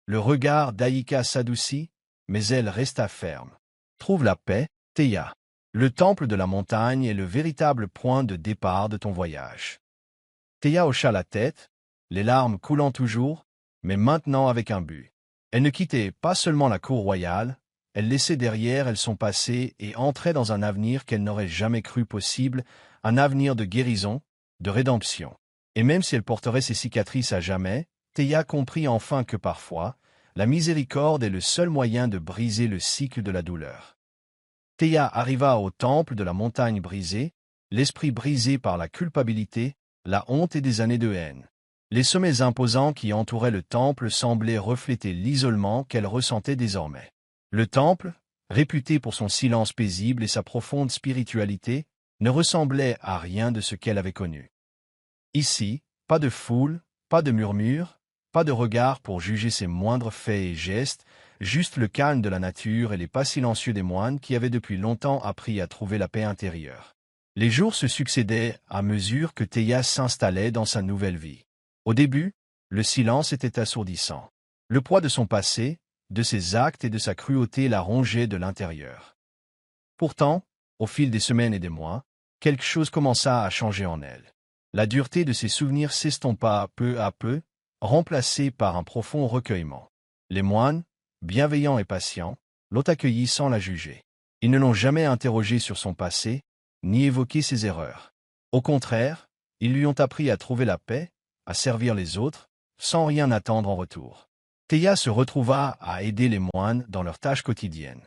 Le regard d'Aïka s'adoucit, mais elle resta ferme. Trouve la paix, Théa. Le temple de la montagne est le véritable point de départ de ton voyage. Théa hocha la tête, les larmes coulant toujours, mais maintenant avec un but. Elle ne quittait pas seulement la cour royale, elle laissait derrière elle son passé et entrait dans un avenir qu'elle n'aurait jamais cru possible, un avenir de guérison, de rédemption. Et même si elle porterait ses cicatrices à jamais, Théa comprit enfin que parfois, la miséricorde est le seul moyen de briser le cycle de la douleur. Théa arriva au temple de la montagne brisée, l'esprit brisé par la culpabilité, la honte et des années de haine. Les sommets imposants qui entouraient le temple semblaient refléter l'isolement qu'elle ressentait désormais. Le temple, réputé pour son silence paisible et sa profonde spiritualité, ne ressemblait à rien de ce qu'elle avait connu. Ici, pas de foule, pas de murmures, pas de regard pour juger ses moindres faits et gestes, juste le calme de la nature et les pas silencieux des moines qui avaient depuis longtemps appris à trouver la paix intérieure. Les jours se succédaient à mesure que Théa s'installait dans sa nouvelle vie. Au début, le silence était assourdissant. Le poids de son passé, de ses actes et de sa cruauté la rongeait de l'intérieur. Pourtant, au fil des semaines et des mois, quelque chose commença à changer en elle. La dureté de ses souvenirs s'estompa peu à peu, remplacée par un profond recueillement. Les moines, bienveillants et patients, l'ont accueillie sans la juger. Ils ne l'ont jamais interrogée sur son passé, ni évoqué ses erreurs. Au contraire, ils lui ont appris à trouver la paix, à servir les autres, sans rien attendre en retour. Théa se retrouva à aider les moines dans leurs tâches quotidiennes.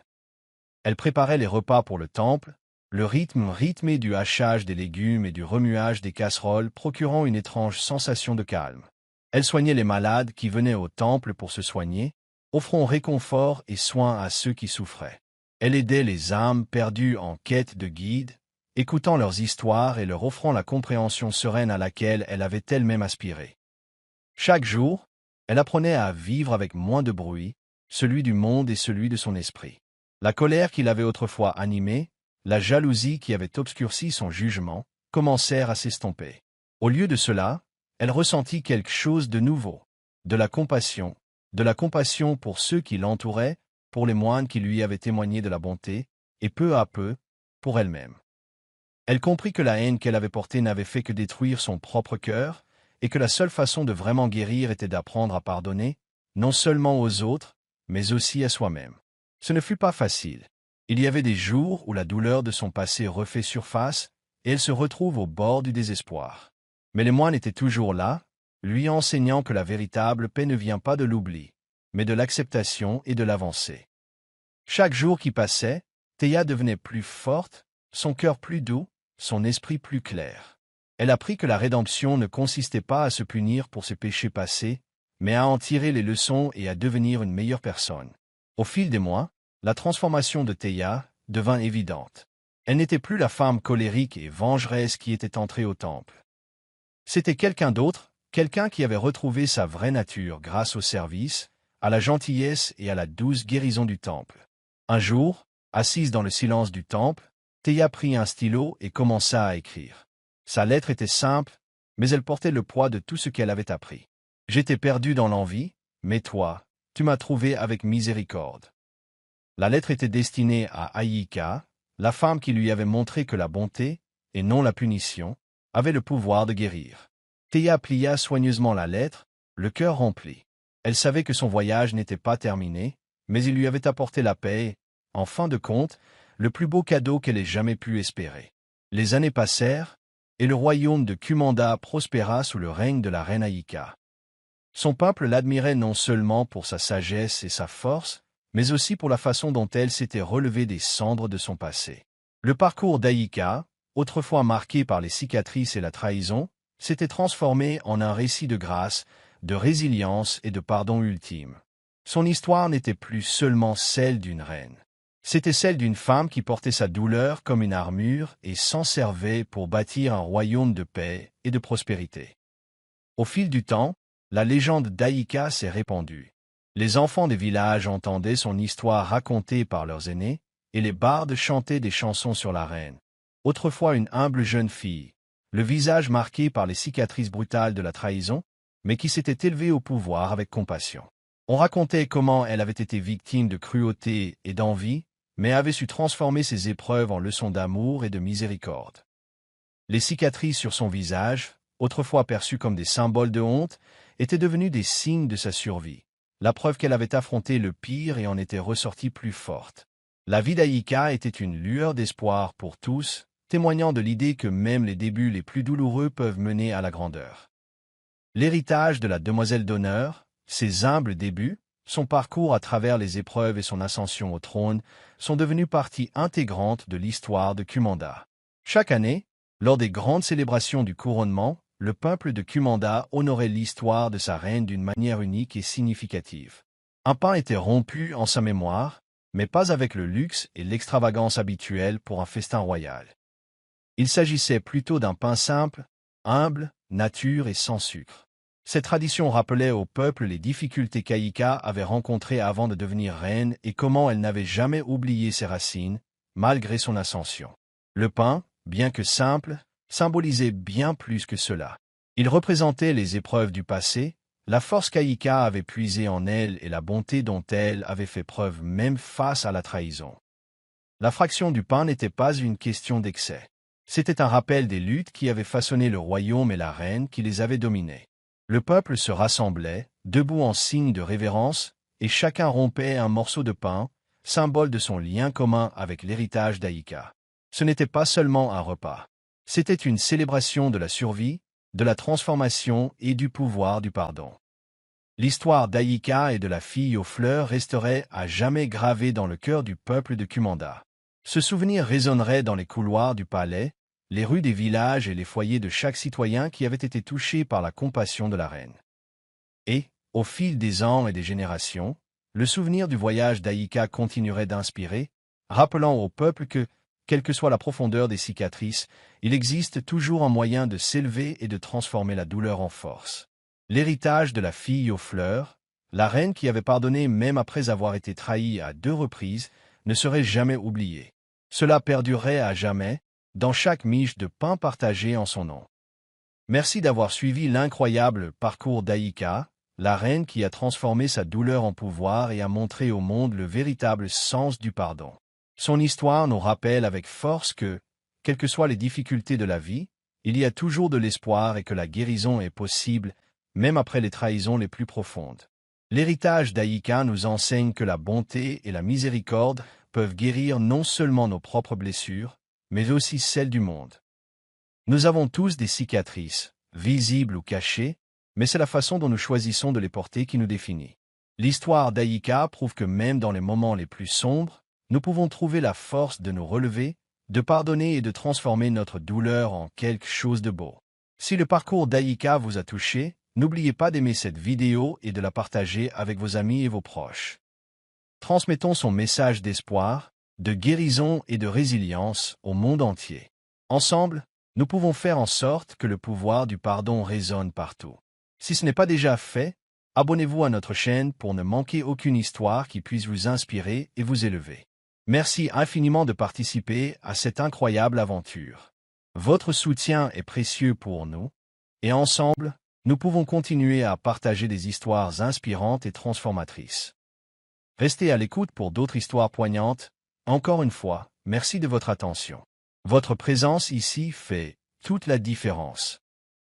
Elle préparait les repas pour le temple, le rythme rythmé du hachage des légumes et du remuage des casseroles procurant une étrange sensation de calme. Elle soignait les malades qui venaient au temple pour se soigner, offrant réconfort et soin à ceux qui souffraient. Elle aidait les âmes perdues en quête de guide, écoutant leurs histoires et leur offrant la compréhension sereine à laquelle elle avait elle-même aspiré. Chaque jour, elle apprenait à vivre avec moins de bruit, celui du monde et celui de son esprit. La colère qui l'avait autrefois animée, la jalousie qui avait obscurci son jugement, commencèrent à s'estomper. Au lieu de cela, elle ressentit quelque chose de nouveau, de la compassion pour ceux qui l'entouraient, pour les moines qui lui avaient témoigné de la bonté, et peu à peu, pour elle-même. Elle comprit que la haine qu'elle avait portée n'avait fait que détruire son propre cœur, et que la seule façon de vraiment guérir était d'apprendre à pardonner, non seulement aux autres, mais aussi à soi-même. Ce ne fut pas facile. Il y avait des jours où la douleur de son passé refait surface, et elle se retrouve au bord du désespoir. Mais les moines étaient toujours là, lui enseignant que la véritable paix ne vient pas de l'oubli, mais de l'acceptation et de l'avancée. Chaque jour qui passait, Théa devenait plus forte, son cœur plus doux, son esprit plus clair. Elle apprit que la rédemption ne consistait pas à se punir pour ses péchés passés, mais à en tirer les leçons et à devenir une meilleure personne. Au fil des mois, la transformation de Théa devint évidente. Elle n'était plus la femme colérique et vengeresse qui était entrée au temple. C'était quelqu'un d'autre, quelqu'un qui avait retrouvé sa vraie nature grâce au service, à la gentillesse et à la douce guérison du temple. Un jour, assise dans le silence du temple, Théa prit un stylo et commença à écrire. Sa lettre était simple, mais elle portait le poids de tout ce qu'elle avait appris. J'étais perdu dans l'envie, mais toi, tu m'as trouvé avec miséricorde. La lettre était destinée à Aïka, la femme qui lui avait montré que la bonté, et non la punition, avait le pouvoir de guérir. Théa plia soigneusement la lettre, le cœur rempli. Elle savait que son voyage n'était pas terminé, mais il lui avait apporté la paix et, en fin de compte, le plus beau cadeau qu'elle ait jamais pu espérer. Les années passèrent, et le royaume de Kumanda prospéra sous le règne de la reine Aïka. Son peuple l'admirait non seulement pour sa sagesse et sa force, mais aussi pour la façon dont elle s'était relevée des cendres de son passé. Le parcours d'Aïka, autrefois marqué par les cicatrices et la trahison, s'était transformé en un récit de grâce, de résilience et de pardon ultime. Son histoire n'était plus seulement celle d'une reine. C'était celle d'une femme qui portait sa douleur comme une armure et s'en servait pour bâtir un royaume de paix et de prospérité. Au fil du temps, la légende d'Aïka s'est répandue. Les enfants des villages entendaient son histoire racontée par leurs aînés, et les bardes chantaient des chansons sur la reine. Autrefois une humble jeune fille, le visage marqué par les cicatrices brutales de la trahison, mais qui s'était élevée au pouvoir avec compassion. On racontait comment elle avait été victime de cruauté et d'envie, mais avait su transformer ses épreuves en leçons d'amour et de miséricorde. Les cicatrices sur son visage, autrefois perçues comme des symboles de honte, étaient devenues des signes de sa survie, la preuve qu'elle avait affronté le pire et en était ressortie plus forte. La vie d'Aïka était une lueur d'espoir pour tous, témoignant de l'idée que même les débuts les plus douloureux peuvent mener à la grandeur. L'héritage de la demoiselle d'honneur, ses humbles débuts, son parcours à travers les épreuves et son ascension au trône sont devenus partie intégrante de l'histoire de Kumanda. Chaque année, lors des grandes célébrations du couronnement, le peuple de Kumanda honorait l'histoire de sa reine d'une manière unique et significative. Un pain était rompu en sa mémoire, mais pas avec le luxe et l'extravagance habituels pour un festin royal. Il s'agissait plutôt d'un pain simple, humble, nature et sans sucre. Cette tradition rappelait au peuple les difficultés qu'Aïka avait rencontrées avant de devenir reine et comment elle n'avait jamais oublié ses racines, malgré son ascension. Le pain, bien que simple, symbolisait bien plus que cela. Il représentait les épreuves du passé, la force qu'Aïka avait puisée en elle et la bonté dont elle avait fait preuve même face à la trahison. La fraction du pain n'était pas une question d'excès. C'était un rappel des luttes qui avaient façonné le royaume et la reine qui les avaient dominés. Le peuple se rassemblait, debout en signe de révérence, et chacun rompait un morceau de pain, symbole de son lien commun avec l'héritage d'Aïka. Ce n'était pas seulement un repas. C'était une célébration de la survie, de la transformation et du pouvoir du pardon. L'histoire d'Aïka et de la fille aux fleurs resterait à jamais gravée dans le cœur du peuple de Kumanda. Ce souvenir résonnerait dans les couloirs du palais, les rues des villages et les foyers de chaque citoyen qui avait été touché par la compassion de la reine. Et, au fil des ans et des générations, le souvenir du voyage d'Aïka continuerait d'inspirer, rappelant au peuple que, quelle que soit la profondeur des cicatrices, il existe toujours un moyen de s'élever et de transformer la douleur en force. L'héritage de la fille aux fleurs, la reine qui avait pardonné même après avoir été trahie à 2 reprises, ne serait jamais oublié. Cela perdurerait à jamais, dans chaque miche de pain partagée en son nom. Merci d'avoir suivi l'incroyable parcours d'Aïka, la reine qui a transformé sa douleur en pouvoir et a montré au monde le véritable sens du pardon. Son histoire nous rappelle avec force que, quelles que soient les difficultés de la vie, il y a toujours de l'espoir et que la guérison est possible, même après les trahisons les plus profondes. L'héritage d'Aïka nous enseigne que la bonté et la miséricorde peuvent guérir non seulement nos propres blessures, mais aussi celles du monde. Nous avons tous des cicatrices, visibles ou cachées, mais c'est la façon dont nous choisissons de les porter qui nous définit. L'histoire d'Aïka prouve que même dans les moments les plus sombres, nous pouvons trouver la force de nous relever, de pardonner et de transformer notre douleur en quelque chose de beau. Si le parcours d'Aïka vous a touché, n'oubliez pas d'aimer cette vidéo et de la partager avec vos amis et vos proches. Transmettons son message d'espoir, de guérison et de résilience au monde entier. Ensemble, nous pouvons faire en sorte que le pouvoir du pardon résonne partout. Si ce n'est pas déjà fait, abonnez-vous à notre chaîne pour ne manquer aucune histoire qui puisse vous inspirer et vous élever. Merci infiniment de participer à cette incroyable aventure. Votre soutien est précieux pour nous, et ensemble, nous pouvons continuer à partager des histoires inspirantes et transformatrices. Restez à l'écoute pour d'autres histoires poignantes. Encore une fois, merci de votre attention. Votre présence ici fait toute la différence.